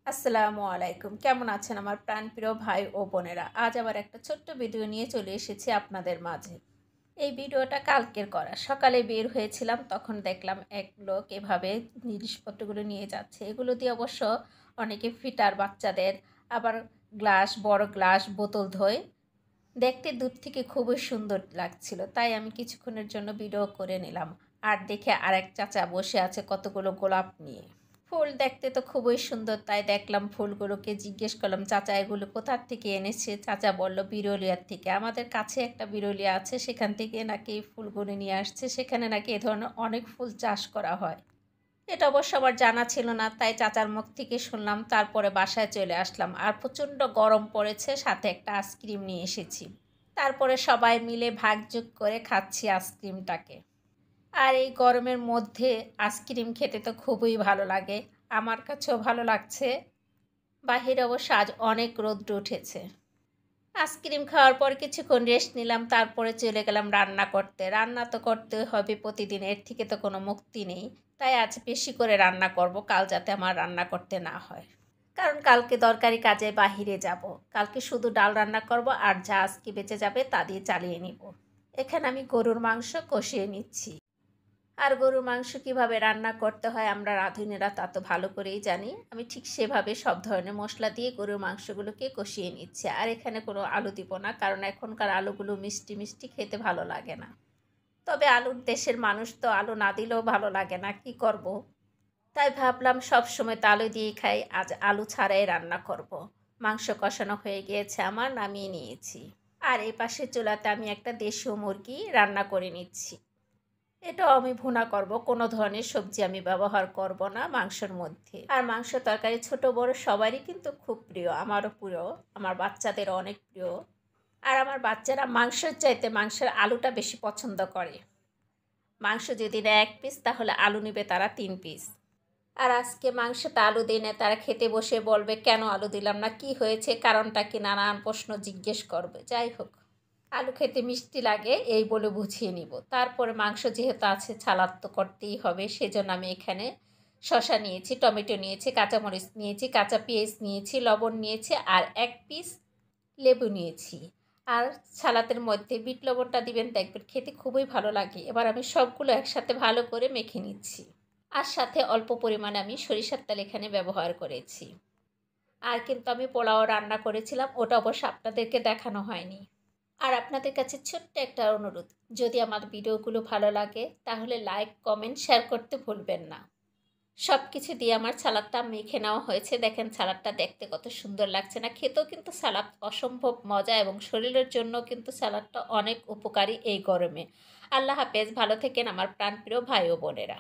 আসসালামু আলাইকুম। কেমন আছেন আমার প্রাণপ্রিয় ভাই ও বোনেরা? আজ আবার একটা ছোট্ট ভিডিও নিয়ে চলে এসেছি আপনাদের মাঝে। এই ভিডিওটা কালকের করা। সকালে বের হয়েছিলাম, তখন দেখলাম এক লোক এভাবে জিনিসপত্রগুলো নিয়ে যাচ্ছে। এগুলো দিয়ে অবশ্য অনেকে ফিটার বাচ্চাদের, আবার গ্লাস, বড় গ্লাস, বোতল ধোয়। দেখতে দূর থেকে খুবই সুন্দর লাগছিল, তাই আমি কিছুক্ষণের জন্য ভিডিও করে নিলাম। আর দেখে আরেক চাচা বসে আছে কতগুলো গোলাপ নিয়ে। ফুল দেখতে তো খুবই সুন্দর, তাই দেখলাম ফুলগুলোকে, জিজ্ঞেস করলাম, চাচা এগুলো কোথার থেকে এনেছে? চাচা বলল বিরলিয়ার থেকে। আমাদের কাছে একটা বিরলিয়া আছে, সেখান থেকে নাকি এই ফুলগুলো নিয়ে আসছে। সেখানে নাকি এ ধরনের অনেক ফুল চাষ করা হয়। এটা অবশ্য আমার জানা ছিল না, তাই চাচার মুখ থেকে শুনলাম। তারপরে বাসায় চলে আসলাম, আর প্রচণ্ড গরম পড়েছে, সাথে একটা আইসক্রিম নিয়ে এসেছি। তারপরে সবাই মিলে ভাগযোগ করে খাচ্ছি আইসক্রিমটাকে। আর এই গরমের মধ্যে আইসক্রিম খেতে তো খুবই ভালো লাগে, আমার কাছেও ভালো লাগছে। বাহিরে অবশ্য আজ অনেক রোদ্র উঠেছে। আইসক্রিম খাওয়ার পর কিছুক্ষণ রেস্ট নিলাম, তারপরে চলে গেলাম রান্না করতে। রান্না তো করতে হবে প্রতিদিন, এর থেকে তো কোনো মুক্তি নেই। তাই আজ বেশি করে রান্না করব, কাল যাতে আমার রান্না করতে না হয়। কারণ কালকে দরকারি কাজে বাহিরে যাব। কালকে শুধু ডাল রান্না করব, আর যা আজকে বেঁচে যাবে তা দিয়ে চালিয়ে নিব। এখানে আমি গরুর মাংস কষিয়ে নিচ্ছি। আর গরুর মাংস কীভাবে রান্না করতে হয় আমরা রাঁধুনিরা তা তো ভালো করেই জানি। আমি ঠিক সেভাবে সব ধরনের মশলা দিয়ে গরুর মাংসগুলোকে কষিয়ে নিচ্ছি। আর এখানে কোনো আলু দিব না, কারণ এখনকার আলুগুলো মিষ্টি মিষ্টি, খেতে ভালো লাগে না। তবে আলুর দেশের মানুষ তো, আলু না দিলেও ভালো লাগে না, কি করব। তাই ভাবলাম সব সময় তো আলু দিয়েই খাই, আজ আলু ছাড়াই রান্না করব। মাংস কষানো হয়ে গিয়েছে আমার, নামিয়ে নিয়েছি। আর এই পাশের চুলাতে আমি একটা দেশীয় মুরগি রান্না করে নিচ্ছি। এটাও আমি ভুনা করব, কোনো ধরনের সবজি আমি ব্যবহার করব না মাংসের মধ্যে। আর মাংস তরকারি ছোট বড় সবারই কিন্তু খুব প্রিয়, আমারও প্রিয়, আমার বাচ্চাদের অনেক প্রিয়। আর আমার বাচ্চারা মাংসের চাইতে মাংসের আলুটা বেশি পছন্দ করে। মাংস যদি নেয় 1 পিস, তাহলে আলু নেবে তারা 3 পিস। আর আজকে মাংসটা আলু দিই না, তারা খেতে বসে বলবে কেন আলু দিলাম না, কি হয়েছে, কারণটা কি, নানান প্রশ্ন জিজ্ঞেস করবে। যাই হোক, আলু খেতে মিষ্টি লাগে এই বলে বুঝিয়ে নিব। তারপরে মাংস যেহেতু আছে, সালাদ তো করতেই হবে, সেজন্য আমি এখানে শসা নিয়েছি, টমেটো নিয়েছি, কাঁচামরিচ নিয়েছি, কাঁচা পেঁয়াজ নিয়েছি, লবণ নিয়েছি, আর 1 পিস লেবু নিয়েছি। আর সালাদের মধ্যে বিট লবণটা দিবেন, দেখবেন খেতে খুবই ভালো লাগে। এবার আমি সবগুলো একসাথে ভালো করে মেখে নিচ্ছি। আর সাথে অল্প পরিমাণে আমি সরিষার তেল এখানে ব্যবহার করেছি। আর কিন্তু আমি পোলাও রান্না করেছিলাম, ওটা অবশ্য আপনাদেরকে দেখানো হয়নি। আর আপনাদের কাছে ছোট্ট একটা অনুরোধ, যদি আমার ভিডিওগুলো ভালো লাগে তাহলে লাইক, কমেন্ট, শেয়ার করতে ভুলবেন না। সব কিছু দিয়ে আমার সালাদটা মেখে নেওয়া হয়েছে। দেখেন সালাদটা দেখতে কত সুন্দর লাগছে না? খেতেও কিন্তু সালাদ অসম্ভব মজা, এবং শরীরের জন্য কিন্তু সালাদটা অনেক উপকারী এই গরমে। আল্লাহ হাফেজ, ভালো থেকেন আমার প্রাণপ্রিয় ভাই ও বোনেরা।